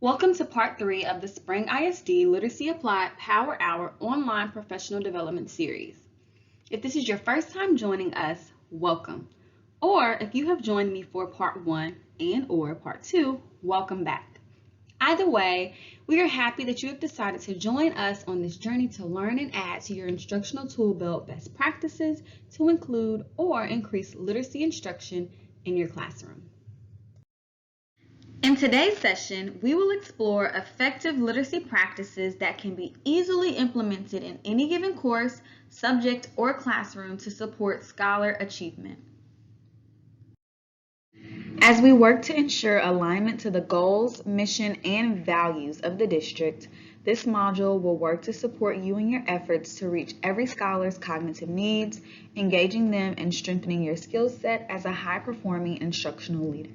Welcome to part 3 of the Spring ISD Literacy Applied Power Hour online professional development series. If this is your first time joining us, welcome. Or if you have joined me for part 1 and or part 2, welcome back. Either way, we are happy that you have decided to join us on this journey to learn and add to your instructional tool belt best practices to include or increase literacy instruction in your classroom. In today's session, we will explore effective literacy practices that can be easily implemented in any given course, subject, or classroom to support scholar achievement. As we work to ensure alignment to the goals, mission, and values of the district, this module will work to support you in your efforts to reach every scholar's cognitive needs, engaging them and strengthening your skill set as a high-performing instructional leader.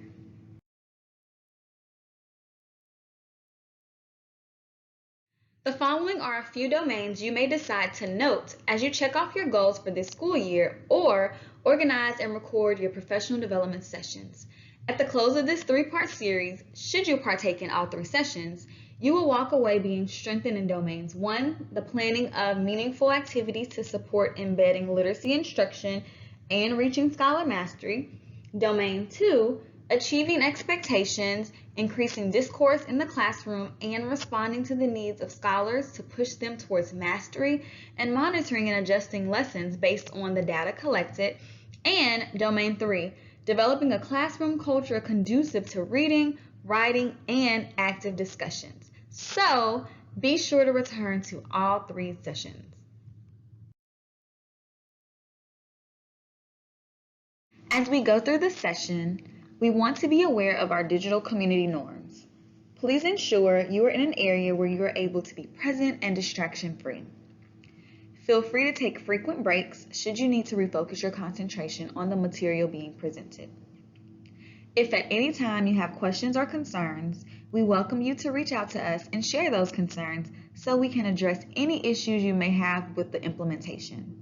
The following are a few domains you may decide to note as you check off your goals for this school year or organize and record your professional development sessions. At the close of this 3-part series, should you partake in all 3 sessions, you will walk away being strengthened in domains 1, the planning of meaningful activities to support embedding literacy instruction and reaching scholar mastery, domain 2, achieving expectations, increasing discourse in the classroom, and responding to the needs of scholars to push them towards mastery, and monitoring and adjusting lessons based on the data collected, and domain 3, developing a classroom culture conducive to reading, writing, and active discussions. So be sure to return to all 3 sessions. As we go through this session, we want to be aware of our digital community norms. Please ensure you are in an area where you are able to be present and distraction-free. Feel free to take frequent breaks should you need to refocus your concentration on the material being presented. If at any time you have questions or concerns, we welcome you to reach out to us and share those concerns so we can address any issues you may have with the implementation.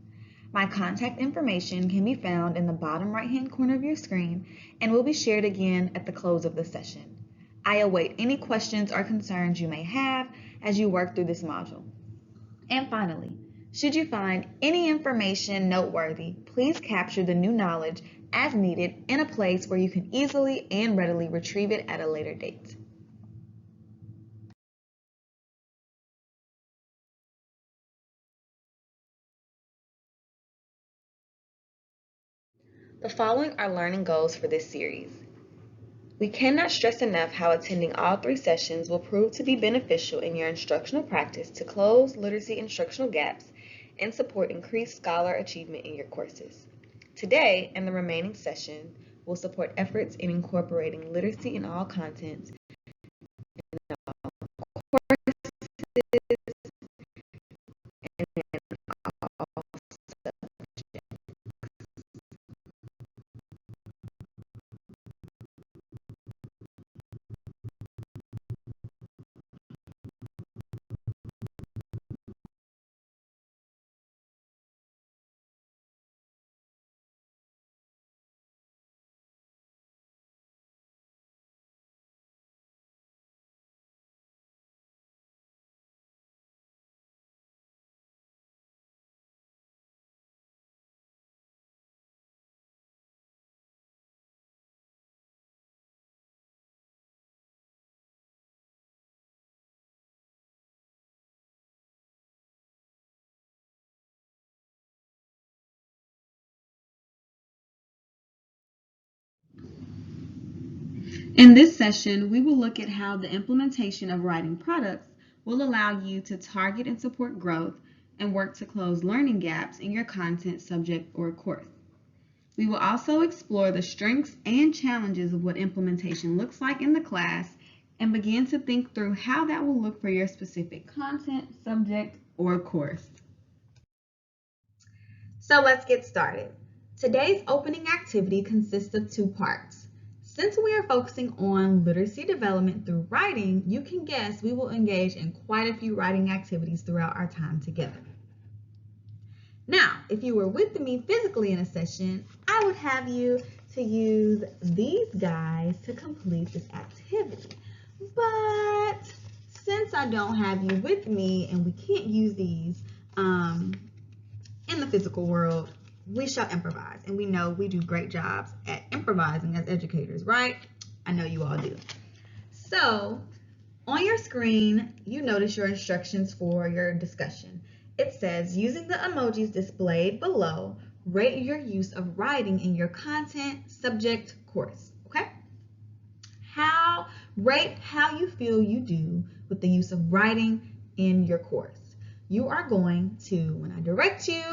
My contact information can be found in the bottom right-hand corner of your screen and will be shared again at the close of the session. I await any questions or concerns you may have as you work through this module. And finally, should you find any information noteworthy, please capture the new knowledge as needed in a place where you can easily and readily retrieve it at a later date. The following are learning goals for this series. We cannot stress enough how attending all 3 sessions will prove to be beneficial in your instructional practice to close literacy instructional gaps and support increased scholar achievement in your courses. Today and the remaining session will support efforts in incorporating literacy in all contents in all courses and in all subjects. In this session, we will look at how the implementation of writing products will allow you to target and support growth and work to close learning gaps in your content, subject, or course. We will also explore the strengths and challenges of what implementation looks like in the class and begin to think through how that will look for your specific content, subject, or course. So let's get started. Today's opening activity consists of 2 parts. Since we are focusing on literacy development through writing, you can guess we will engage in quite a few writing activities throughout our time together. Now, if you were with me physically in a session, I would have you to use these guys to complete this activity. But I don't have you with me and we can't use these in the physical world, we shall improvise. And we know we do great jobs at improvising as educators, right? I know you all do. So on your screen, you notice your instructions for your discussion. It says, using the emojis displayed below, rate your use of writing in your content, subject, course, okay? Rate how you feel you do with the use of writing in your course. You are going to, when I direct you,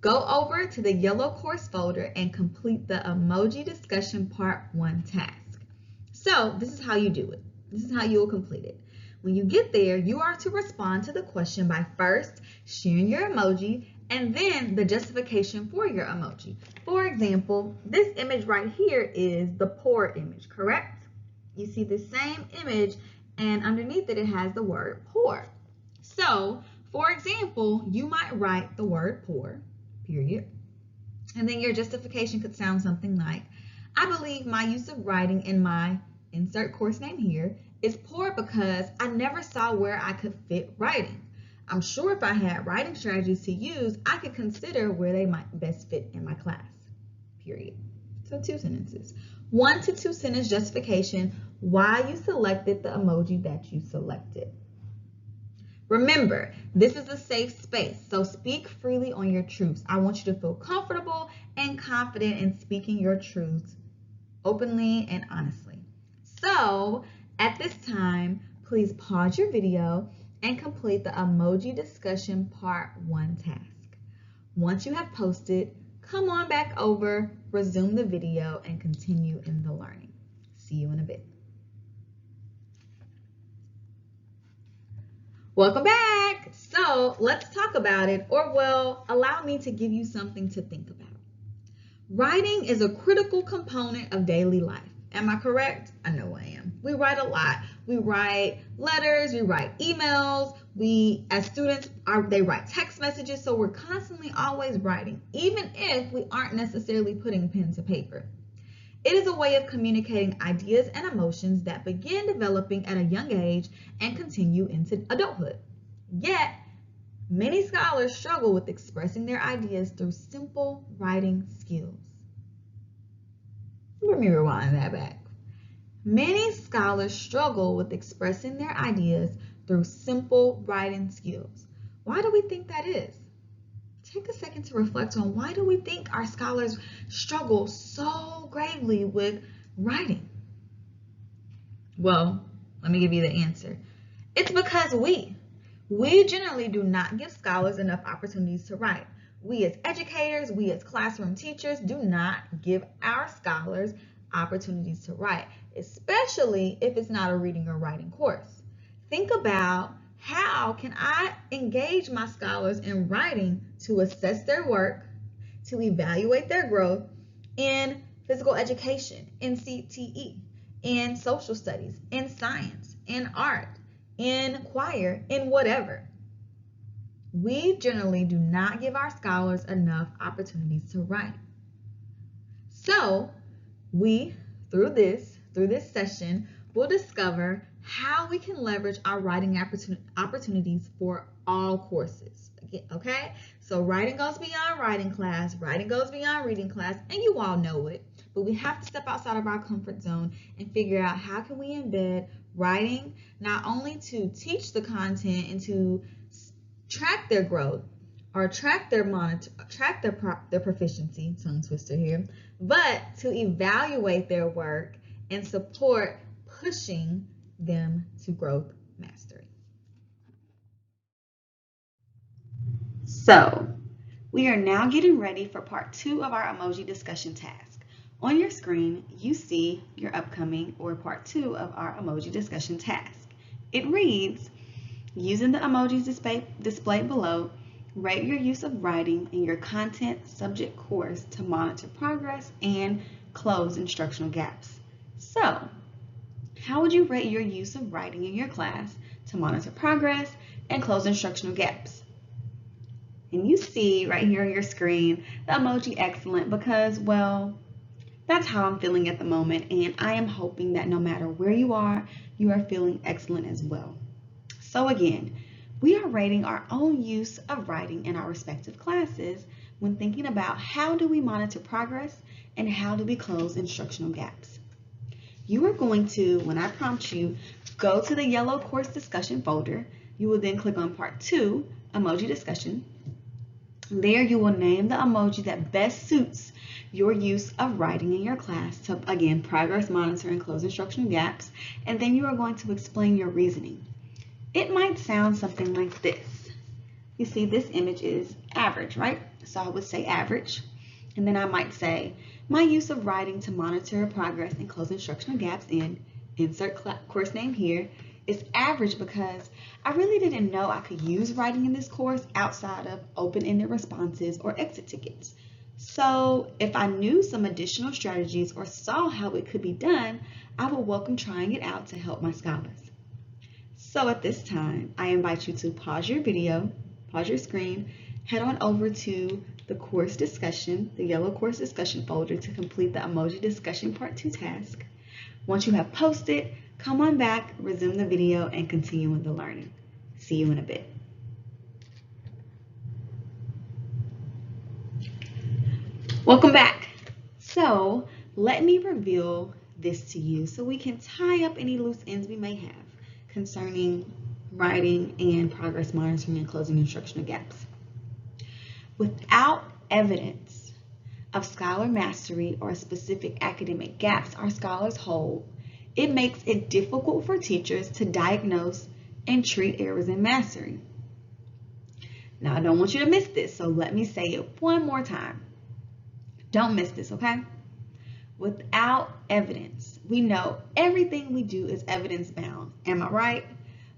go over to the yellow course folder and complete the emoji discussion part 1 task. So this is how you do it. This is how you will complete it. When you get there, you are to respond to the question by first sharing your emoji and then the justification for your emoji. For example, this image right here is the poor image, correct? You see the same image and underneath it, it has the word poor. So, for example, you might write the word poor, period. And then your justification could sound something like, I believe my use of writing in my insert course name here is poor because I never saw where I could fit writing. I'm sure if I had writing strategies to use, I could consider where they might best fit in my class, period. So 2 sentences. 1 to 2 sentence justification, why you selected the emoji that you selected. Remember, this is a safe space, so speak freely on your truths. I want you to feel comfortable and confident in speaking your truths openly and honestly. So, at this time, please pause your video and complete the emoji discussion part 1 task. Once you have posted, come on back over, resume the video, and continue in the learning. See you in a bit. Welcome back. So let's talk about it, or well, allow me to give you something to think about. Writing is a critical component of daily life. Am I correct? I know I am. We write a lot. We write letters, we write emails, as students, they write text messages, so we're constantly always writing, even if we aren't necessarily putting pen to paper. It is a way of communicating ideas and emotions that begin developing at a young age and continue into adulthood. Yet, many scholars struggle with expressing their ideas through simple writing skills. Let me rewind that back. Many scholars struggle with expressing their ideas through simple writing skills. Why do we think that is? Take a second to reflect on why do we think our scholars struggle so greatly with writing? Well, let me give you the answer. It's because we generally do not give scholars enough opportunities to write. We as educators, we as classroom teachers do not give our scholars opportunities to write, especially if it's not a reading or writing course. Think about how can I engage my scholars in writing to assess their work, to evaluate their growth in physical education, in CTE, in social studies, in science, in art, in choir, in whatever. We generally do not give our scholars enough opportunities to write. So we, through this session, will discover how we can leverage our writing opportunities for all courses. Okay? So writing goes beyond writing class, writing goes beyond reading class, and you all know it. But we have to step outside of our comfort zone and figure out how can we embed writing not only to teach the content and to track their growth or track their proficiency, tongue twister here, but to evaluate their work and support pushing them to growth mastery. So, we are now getting ready for part 2 of our emoji discussion task. On your screen, you see your upcoming or part 2 of our emoji discussion task. It reads, using the emojis displayed below, rate your use of writing in your content subject course to monitor progress and close instructional gaps. So, how would you rate your use of writing in your class to monitor progress and close instructional gaps? And you see right here on your screen the emoji excellent because, well, that's how I'm feeling at the moment, and I am hoping that no matter where you are feeling excellent as well. So again, we are rating our own use of writing in our respective classes when thinking about how do we monitor progress and how do we close instructional gaps. You are going to, when I prompt you, go to the yellow course discussion folder. You will then click on part 2, emoji discussion. There you will name the emoji that best suits your use of writing in your class to, again, progress monitor and close instructional gaps, and then you are going to explain your reasoning. It might sound something like this. You see, this image is average, right? So I would say average, and then I might say, my use of writing to monitor progress and close instructional gaps in insert course name here is average because I really didn't know I could use writing in this course outside of open-ended responses or exit tickets. So if I knew some additional strategies or saw how it could be done, I would welcome trying it out to help my scholars. So at this time, I invite you to pause your video, pause your screen, head on over to the course discussion, the yellow course discussion folder to complete the emoji discussion part 2 task. Once you have posted, come on back, resume the video, and continue with the learning. See you in a bit. Welcome back. So let me reveal this to you so we can tie up any loose ends we may have concerning writing and progress monitoring and closing instructional gaps. Without evidence of scholar mastery or specific academic gaps our scholars hold, it makes it difficult for teachers to diagnose and treat errors in mastery. Now, I don't want you to miss this, so let me say it one more time. Don't miss this, okay? Without evidence, we know everything we do is evidence-bound. Am I right?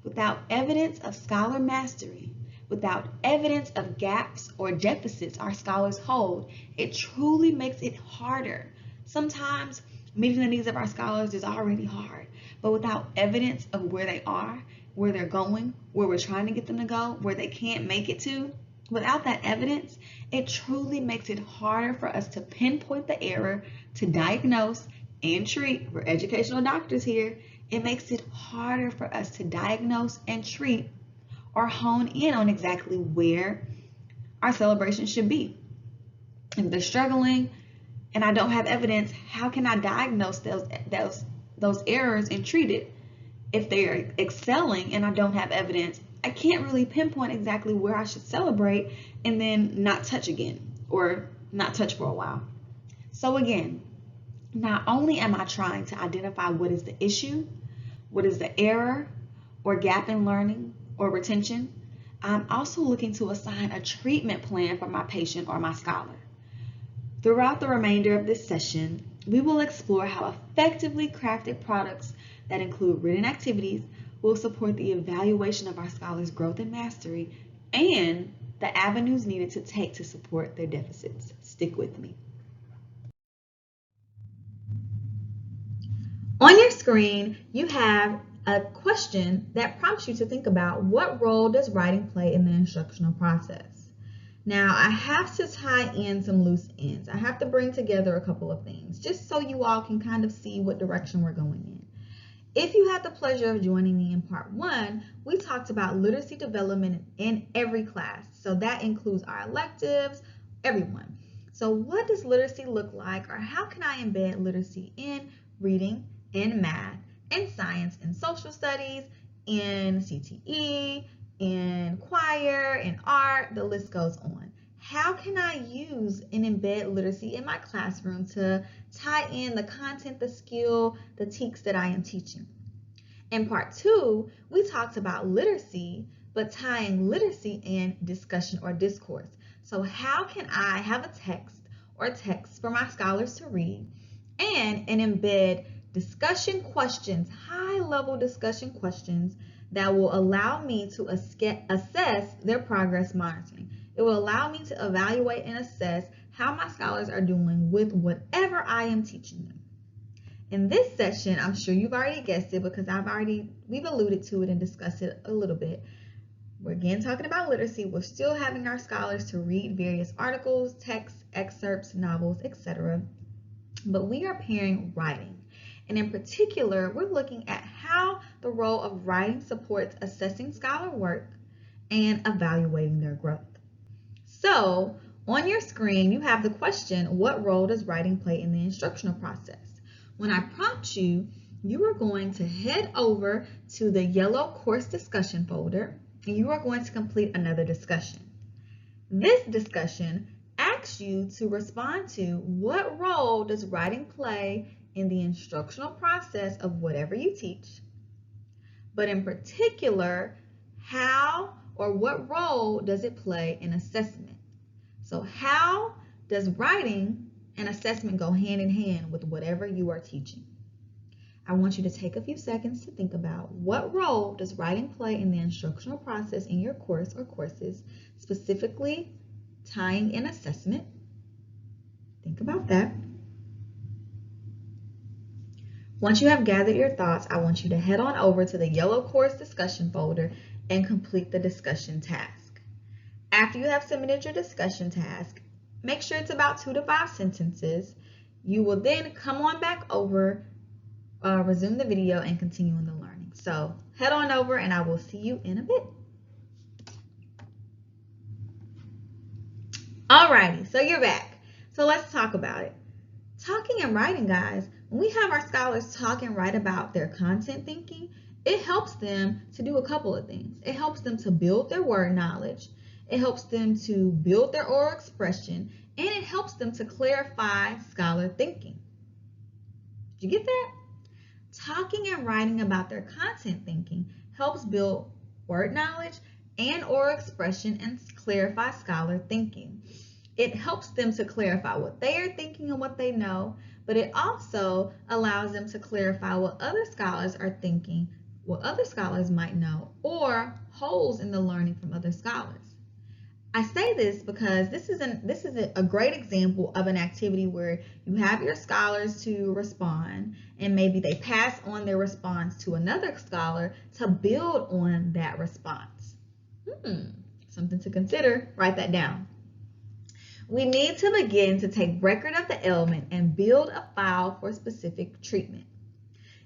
Without evidence of scholar mastery, without evidence of gaps or deficits our scholars hold, it truly makes it harder. Sometimes meeting the needs of our scholars is already hard, but without evidence of where they are, where they're going, where we're trying to get them to go, where they can't make it to, without that evidence, it truly makes it harder for us to pinpoint the error, to diagnose and treat. We're educational doctors here. It makes it harder for us to diagnose and treat or hone in on exactly where our celebration should be. If they're struggling and I don't have evidence, how can I diagnose those errors and treat it? If they're excelling and I don't have evidence, I can't really pinpoint exactly where I should celebrate and then not touch again or not touch for a while. So again, not only am I trying to identify what is the issue, what is the error or gap in learning or retention, I'm also looking to assign a treatment plan for my patient or my scholar. Throughout the remainder of this session, we will explore how effectively crafted products that include written activities will support the evaluation of our scholars' growth and mastery and the avenues needed to take to support their deficits. Stick with me. On your screen, you have a question that prompts you to think about what role does writing play in the instructional process. Now, I have to tie in some loose ends. I have to bring together a couple of things just so you all can kind of see what direction we're going in. If you had the pleasure of joining me in part 1, we talked about literacy development in every class. So that includes our electives, everyone. So what does literacy look like, or how can I embed literacy in reading, in math, in science, in social studies, in CTE, in choir, in art, the list goes on. How can I use and embed literacy in my classroom to tie in the content, the skill, the TEKS that I am teaching? In part 2, we talked about literacy, but tying literacy in discussion or discourse. So how can I have a text or text for my scholars to read and embed discussion questions, high-level discussion questions that will allow me to assess their progress monitoring. It will allow me to evaluate and assess how my scholars are doing with whatever I am teaching them. In this session, I'm sure you've already guessed it because we've alluded to it and discussed it a little bit. We're again talking about literacy. We're still having our scholars to read various articles, texts, excerpts, novels, etc. But we are pairing writing. And in particular, we're looking at how the role of writing supports assessing scholar work and evaluating their growth. So, on your screen, you have the question, what role does writing play in the instructional process? When I prompt you, you are going to head over to the yellow course discussion folder, and you are going to complete another discussion. This discussion asks you to respond to what role does writing play in the instructional process of whatever you teach, but in particular, how or what role does it play in assessment? So how does writing and assessment go hand in hand with whatever you are teaching? I want you to take a few seconds to think about what role does writing play in the instructional process in your course or courses, specifically tying in assessment. Think about that. Once you have gathered your thoughts, I want you to head on over to the yellow course discussion folder and complete the discussion task. After you have submitted your discussion task, make sure it's about 2 to 5 sentences. You will then come on back over, resume the video, and continue in the learning. So head on over and I will see you in a bit. Alrighty, so you're back. So let's talk about it. Talking and writing, guys, when we have our scholars talk and write about their content thinking, it helps them to do a couple of things. It helps them to build their word knowledge, it helps them to build their oral expression, and it helps them to clarify scholar thinking. Did you get that? Talking and writing about their content thinking helps build word knowledge and oral expression and clarify scholar thinking. It helps them to clarify what they are thinking and what they know, but it also allows them to clarify what other scholars are thinking, what other scholars might know, or holes in the learning from other scholars. I say this because this is a great example of an activity where you have your scholars to respond, and maybe they pass on their response to another scholar to build on that response. Something to consider. Write that down. We need to begin to take record of the ailment and build a file for specific treatment.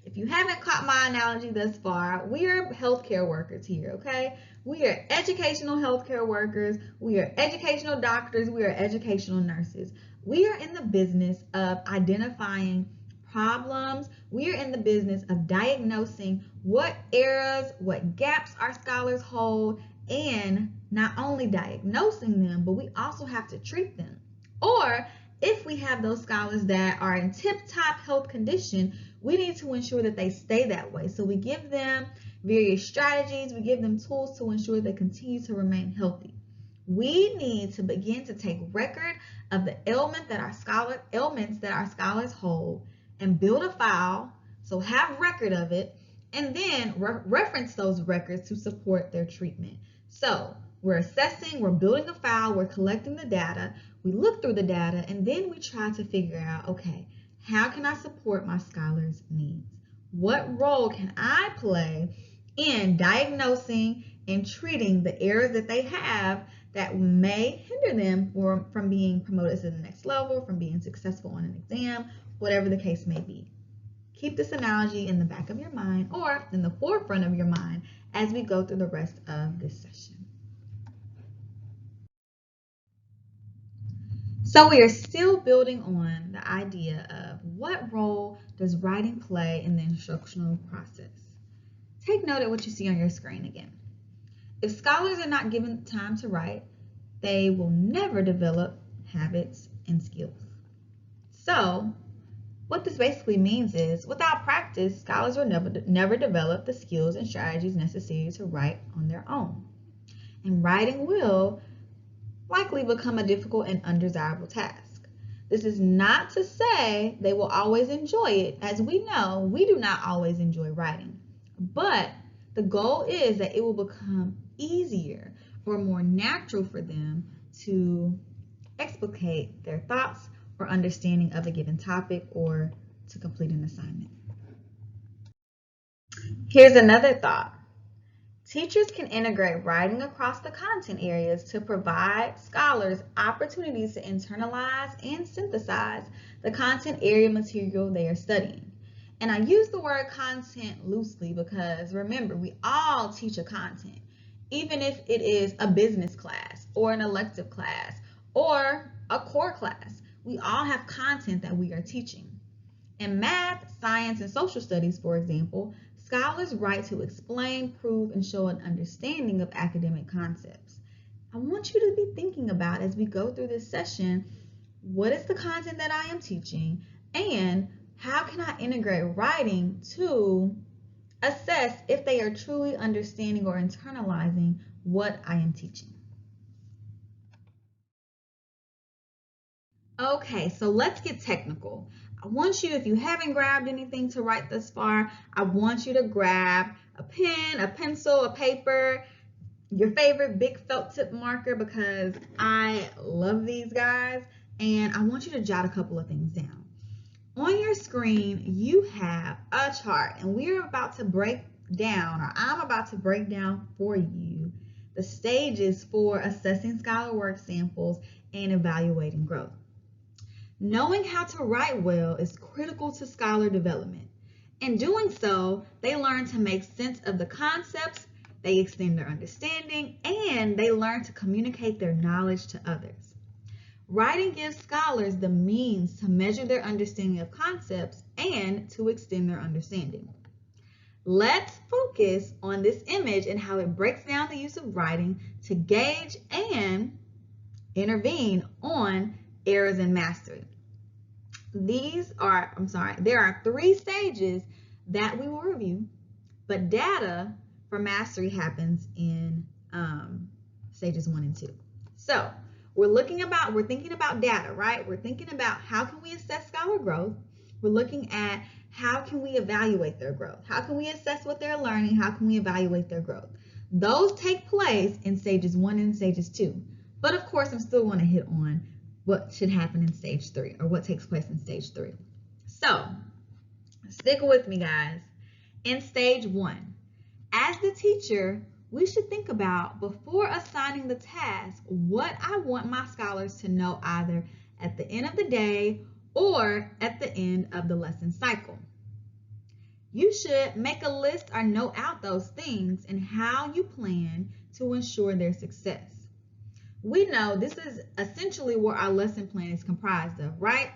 If you haven't caught my analogy thus far, we are healthcare workers here, okay? We are educational healthcare workers. We are educational doctors. We are educational nurses. We are in the business of identifying problems. We are in the business of diagnosing what errors, what gaps our scholars hold, and not only diagnosing them, but we also have to treat them. Or if we have those scholars that are in tip-top health condition, we need to ensure that they stay that way. So we give them various strategies, we give them tools to ensure they continue to remain healthy. We need to begin to take record of the ailments that our scholars hold and build a file, so have record of it, and then reference those records to support their treatment. So we're assessing, we're building a file, we're collecting the data, we look through the data, and then we try to figure out, okay, how can I support my scholars' needs? What role can I play in diagnosing and treating the errors that they have that may hinder them from being promoted to the next level, from being successful on an exam, whatever the case may be? Keep this analogy in the back of your mind or in the forefront of your mind as we go through the rest of this session. So we are still building on the idea of what role does writing play in the instructional process. Take note of what you see on your screen again. If scholars are not given time to write, they will never develop habits and skills. So what this basically means is, without practice, scholars will never develop the skills and strategies necessary to write on their own. And writing will likely become a difficult and undesirable task. This is not to say they will always enjoy it. As we know, we do not always enjoy writing. But the goal is that it will become easier or more natural for them to explicate their thoughts or understanding of a given topic or to complete an assignment. Here's another thought. Teachers can integrate writing across the content areas to provide scholars opportunities to internalize and synthesize the content area material they are studying. And I use the word content loosely because remember, we all teach a content, even if it is a business class or an elective class or a core class. We all have content that we are teaching. In math, science, and social studies, for example, scholars write to explain, prove, and show an understanding of academic concepts. I want you to be thinking about, as we go through this session, what is the content that I am teaching, and how can I integrate writing to assess if they are truly understanding or internalizing what I am teaching. Okay, so let's get technical. I want you, if you haven't grabbed anything to write thus far, I want you to grab a pen, a pencil, a paper, your favorite big felt tip marker, because I love these guys, and I want you to jot a couple of things down. On your screen, you have a chart, and we're about to break down, or I'm about to break down for you, the stages for assessing scholar work samples and evaluating growth. Knowing how to write well is critical to scholar development. In doing so, they learn to make sense of the concepts, they extend their understanding, and they learn to communicate their knowledge to others. Writing gives scholars the means to measure their understanding of concepts and to extend their understanding. Let's focus on this image and how it breaks down the use of writing to gauge and intervene on errors in mastery. There are 3 stages that we will review, but data for mastery happens in stages 1 and 2. So we're thinking about data, right? We're thinking about how can we assess scholar growth. We're looking at how can we evaluate their growth? How can we assess what they're learning? How can we evaluate their growth? Those take place in stages 1 and stages 2. But of course, I'm still going to hit on what should happen in stage 3, or what takes place in stage 3. So stick with me, guys. In stage 1, as the teacher, we should think about, before assigning the task, what I want my scholars to know either at the end of the day or at the end of the lesson cycle. You should make a list or note out those things and how you plan to ensure their success. We know this is essentially what our lesson plan is comprised of, right?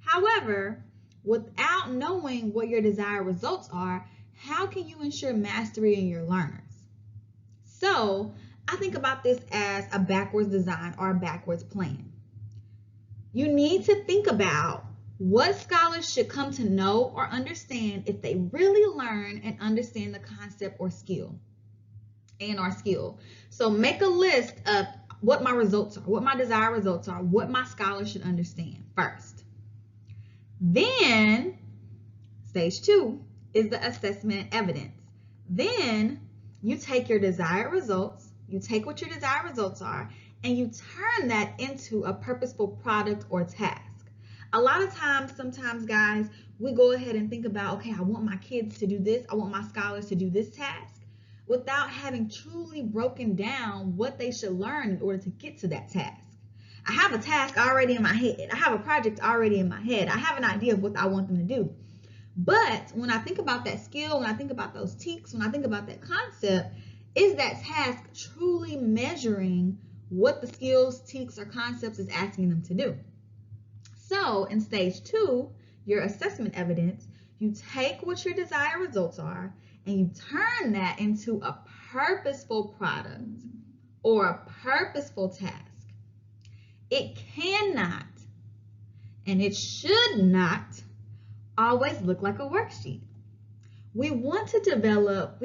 However, without knowing what your desired results are, how can you ensure mastery in your learners? So I think about this as a backwards design or a backwards plan. You need to think about what scholars should come to know or understand if they really learn and understand the concept or skill. So make a list of what my results are, what my desired results are, what my scholars should understand first. Then, stage 2 is the assessment and evidence. Then you take your desired results, you take what your desired results are, and you turn that into a purposeful product or task. A lot of times, sometimes guys, we go ahead and think about, okay, I want my kids to do this, I want my scholars to do this task, without having truly broken down what they should learn in order to get to that task. I have a task already in my head. I have a project already in my head. I have an idea of what I want them to do. But when I think about that skill, when I think about those teaks, when I think about that concept, is that task truly measuring what the skills, teaks, or concepts is asking them to do? So in stage 2, your assessment evidence, you take what your desired results are and you turn that into a purposeful product or a purposeful task. It cannot and it should not always look like a worksheet. We want to develop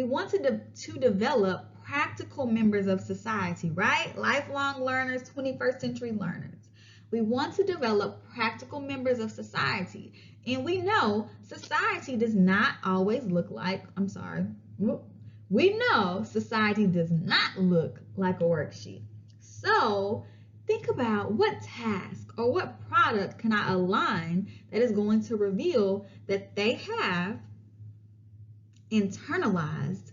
practical members of society, right? Lifelong learners, 21st century learners. We want to develop practical members of society. And we know society does not always look like, we know society does not look like a worksheet. So think about what task or what product can I align that is going to reveal that they have internalized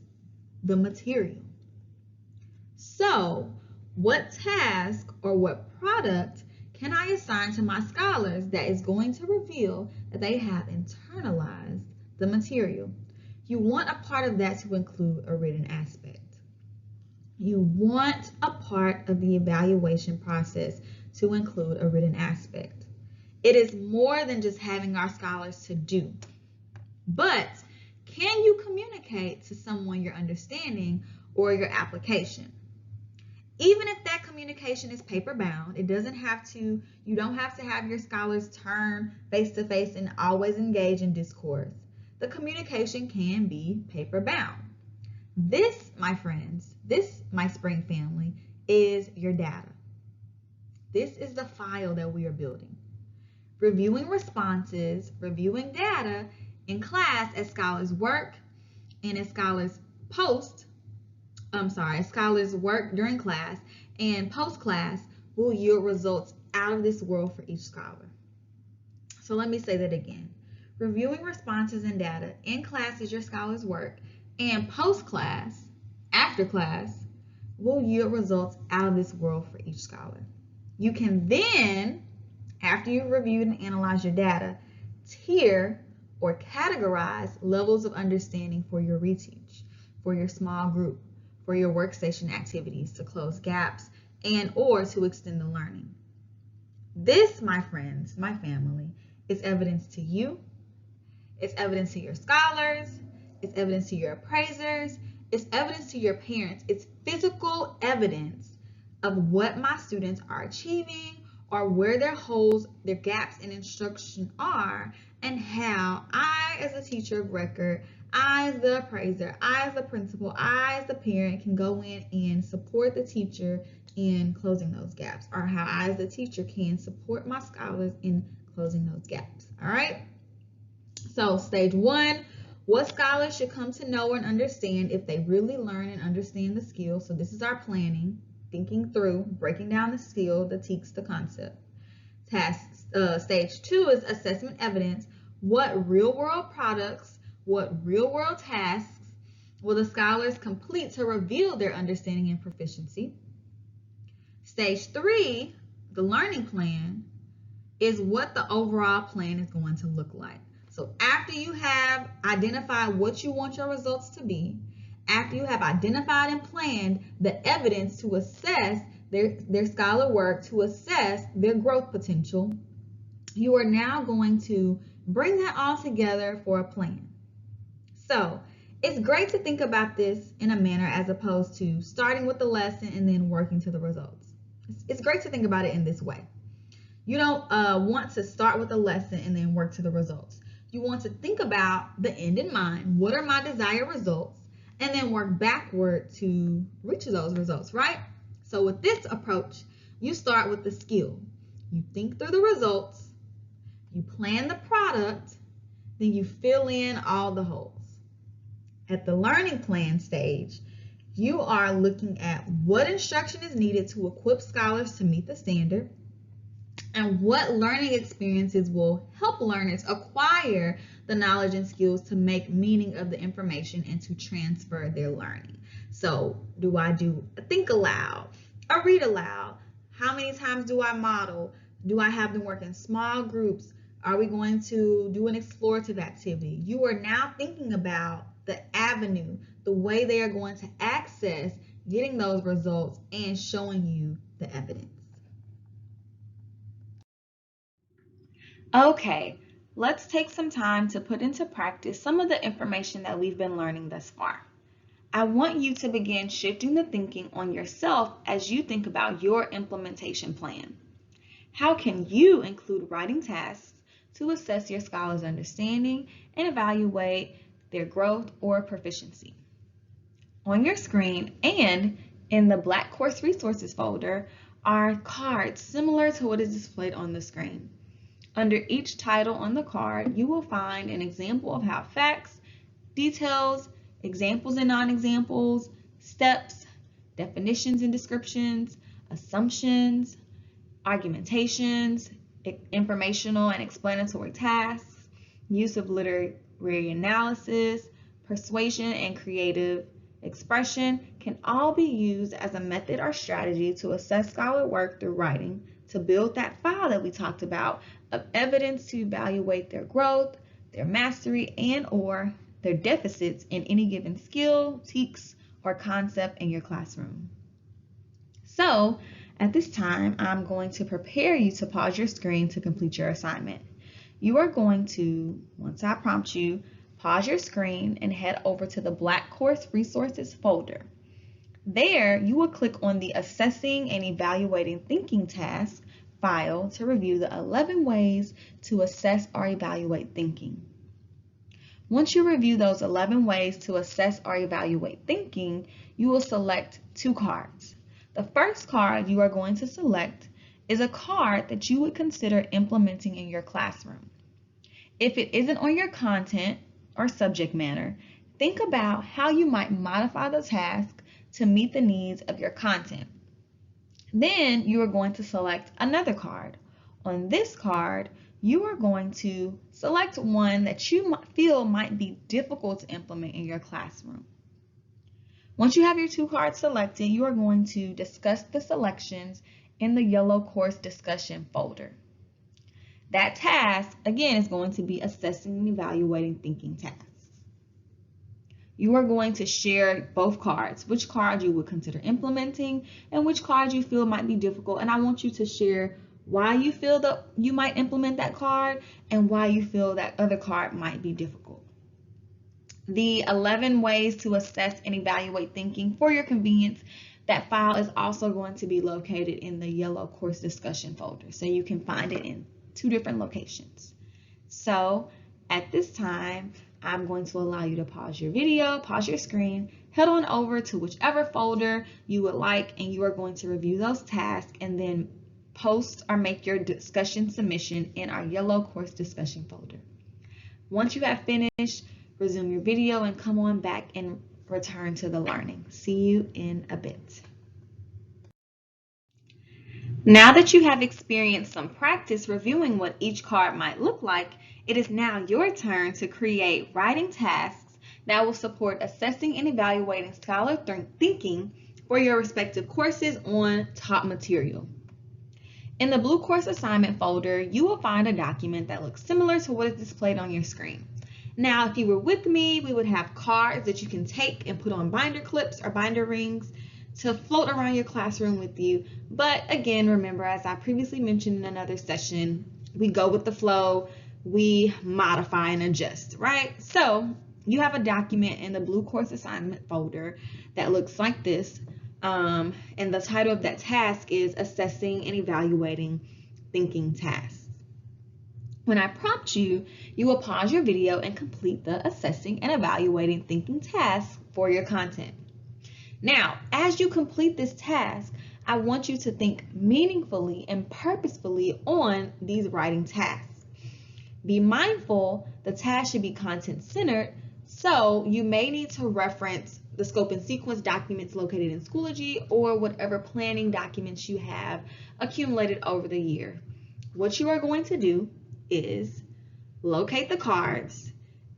the material. So what task or what product can I assign to my scholars that is going to reveal that they have internalized the material. You want a part of that to include a written aspect. You want a part of the evaluation process to include a written aspect. It is more than just having our scholars to do. But can you communicate to someone your understanding or your application? Even if that communication is paper bound, you don't have to have your scholars turn face to face and always engage in discourse. The communication can be paper bound. This, my friends, my spring family, is your data. This is the file that we are building. Reviewing responses, reviewing data in class as scholars work and as scholars work during class and post-class will yield results out of this world for each scholar. So let me say that again. Reviewing responses and data in class as your scholars work and post-class, after class, will yield results out of this world for each scholar. You can then, after you've reviewed and analyzed your data, tier or categorize levels of understanding for your reteach, for your small group, for your workstation activities to close gaps and or to extend the learning. This, my friends, my family, is evidence to you. It's evidence to your scholars. It's evidence to your appraisers. It's evidence to your parents. It's physical evidence of what my students are achieving or where their holes, their gaps in instruction are, and how I, as a teacher of record, I, as the appraiser, I, as the principal, I, as the parent, can go in and support the teacher in closing those gaps, or how I, as the teacher, can support my scholars in closing those gaps. All right? So, stage 1, what scholars should come to know and understand if they really learn and understand the skill. So, this is our planning, thinking through, breaking down the skill, the teach, the concept. Stage 2 is assessment evidence. What real-world products, what real-world tasks will the scholars complete to reveal their understanding and proficiency? Stage 3, the learning plan, is what the overall plan is going to look like. So after you have identified what you want your results to be, after you have identified and planned the evidence to assess their scholar work, to assess their growth potential, you are now going to bring that all together for a plan. So it's great to think about this in a manner as opposed to starting with the lesson and then working to the results. It's great to think about it in this way. You don't want to start with the lesson and then work to the results. You want to think about the end in mind. What are my desired results? And then work backward to reach those results, right? So with this approach, you start with the skill. You think through the results, you plan the product, then you fill in all the holes. At the learning plan stage, you are looking at what instruction is needed to equip scholars to meet the standard and what learning experiences will help learners acquire the knowledge and skills to make meaning of the information and to transfer their learning. So do I do a think aloud, a read aloud? How many times do I model? Do I have them work in small groups? Are we going to do an explorative activity? You are now thinking about the avenue, the way they are going to access getting those results and showing you the evidence. Okay, let's take some time to put into practice some of the information that we've been learning thus far. I want you to begin shifting the thinking on yourself as you think about your implementation plan. How can you include writing tasks to assess your scholars' understanding and evaluate their growth or proficiency? On your screen and in the Black Course Resources folder are cards similar to what is displayed on the screen. Under each title on the card, you will find an example of how facts, details, examples and non-examples, steps, definitions and descriptions, assumptions, argumentations, informational and explanatory tasks, use of literary analysis, persuasion and creative expression can all be used as a method or strategy to assess scholar work through writing, to build that file that we talked about of evidence to evaluate their growth, their mastery and/or their deficits in any given skill, TEKS, or concept in your classroom. So, at this time, I'm going to prepare you to pause your screen to complete your assignment. You are going to, once I prompt you, pause your screen and head over to the Black Course Resources folder. There, you will click on the Assessing and Evaluating Thinking task file to review the 11 ways to assess or evaluate thinking. Once you review those 11 ways to assess or evaluate thinking, you will select 2 cards. The first card you are going to select is a card that you would consider implementing in your classroom. If it isn't on your content or subject matter, think about how you might modify the task to meet the needs of your content. Then you are going to select another card. On this card, you are going to select one that you feel might be difficult to implement in your classroom. Once you have your 2 cards selected, you are going to discuss the selections in the yellow course discussion folder. That task, again, is going to be assessing and evaluating thinking tasks. You are going to share both cards, which card you would consider implementing and which card you feel might be difficult. And I want you to share why you feel that you might implement that card and why you feel that other card might be difficult. The 11 ways to assess and evaluate thinking, for your convenience, that file is also going to be located in the yellow course discussion folder. So you can find it in 2 different locations. So at this time, I'm going to allow you to pause your video, pause your screen, head on over to whichever folder you would like, and you are going to review those tasks and then post or make your discussion submission in our yellow course discussion folder. Once you have finished, resume your video and come on back and return to the learning. See you in a bit. Now that you have experienced some practice reviewing what each card might look like, it is now your turn to create writing tasks that will support assessing and evaluating scholar thinking for your respective courses on top material. In the blue course assignment folder, you will find a document that looks similar to what is displayed on your screen. Now, if you were with me, we would have cards that you can take and put on binder clips or binder rings to float around your classroom with you. But again, remember, as I previously mentioned in another session, we go with the flow, we modify and adjust, right? So you have a document in the blue course assignment folder that looks like this. And the title of that task is Assessing and Evaluating Thinking Tasks. When I prompt you, you will pause your video and complete the Assessing and Evaluating Thinking task for your content. Now, as you complete this task, I want you to think meaningfully and purposefully on these writing tasks. Be mindful the task should be content-centered, so you may need to reference the scope and sequence documents located in Schoology or whatever planning documents you have accumulated over the year. What you are going to do is locate the cards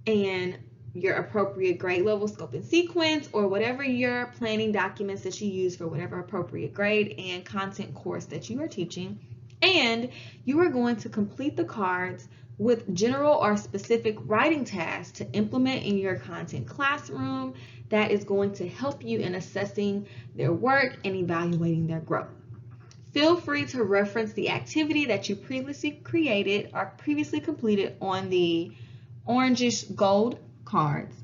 and your appropriate grade level scope and sequence or whatever your planning documents that you use for whatever appropriate grade and content course that you are teaching. And you are going to complete the cards with general or specific writing tasks to implement in your content classroom that is going to help you in assessing their work and evaluating their growth. Feel free to reference the activity that you previously created or previously completed on the orangish gold cards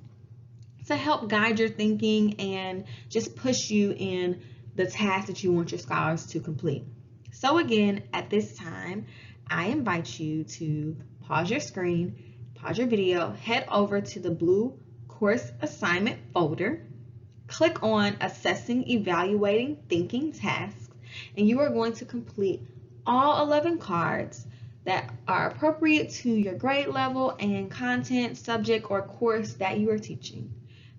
to help guide your thinking and just push you in the task that you want your scholars to complete. So again, at this time, I invite you to pause your screen, pause your video, head over to the blue course assignment folder, click on Assessing, Evaluating Thinking Tasks, and you are going to complete all 11 cards that are appropriate to your grade level and content, subject, or course that you are teaching.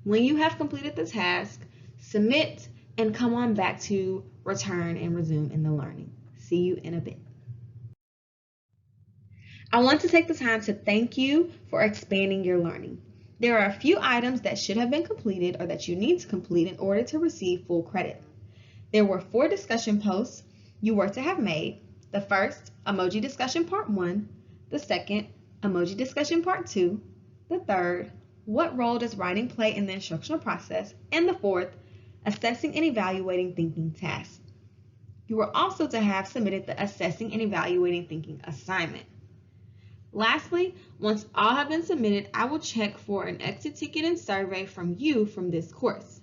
When you have completed the task, submit and come on back to return and resume in the learning. See you in a bit. I want to take the time to thank you for expanding your learning. There are a few items that should have been completed or that you need to complete in order to receive full credit. There were 4 discussion posts you were to have made. The first, emoji discussion part 1. The second, Emoji discussion part 2. The third, what role does writing play in the instructional process? And the fourth, assessing and evaluating thinking tasks. You are also to have submitted the assessing and evaluating thinking assignment. Lastly, once all have been submitted, I will check for an exit ticket and survey from you from this course.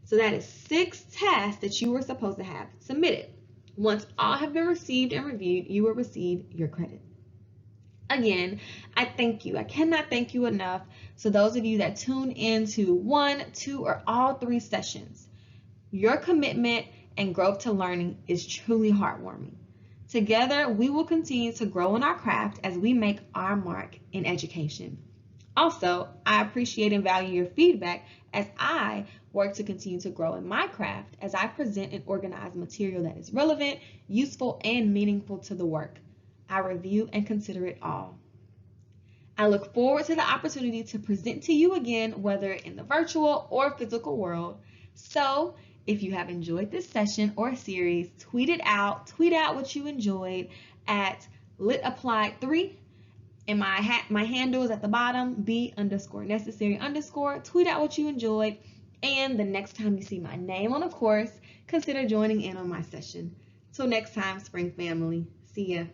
So that is 6 tasks that you were supposed to have submitted. Once all have been received and reviewed, you will receive your credit. Again, I thank you. I cannot thank you enough. So those of you that tune in to 1, 2, or all 3 sessions, your commitment and growth to learning is truly heartwarming. Together, we will continue to grow in our craft as we make our mark in education. Also, I appreciate and value your feedback as I work to continue to grow in my craft as I present and organize material that is relevant, useful, and meaningful to the work. I review and consider it all. I look forward to the opportunity to present to you again, whether in the virtual or physical world. So, if you have enjoyed this session or series, tweet out what you enjoyed at litapplied3. And my handle is at the bottom, B_necessary_. Tweet out what you enjoyed. And the next time you see my name on a course, consider joining in on my session. Till next time, Spring family. See ya.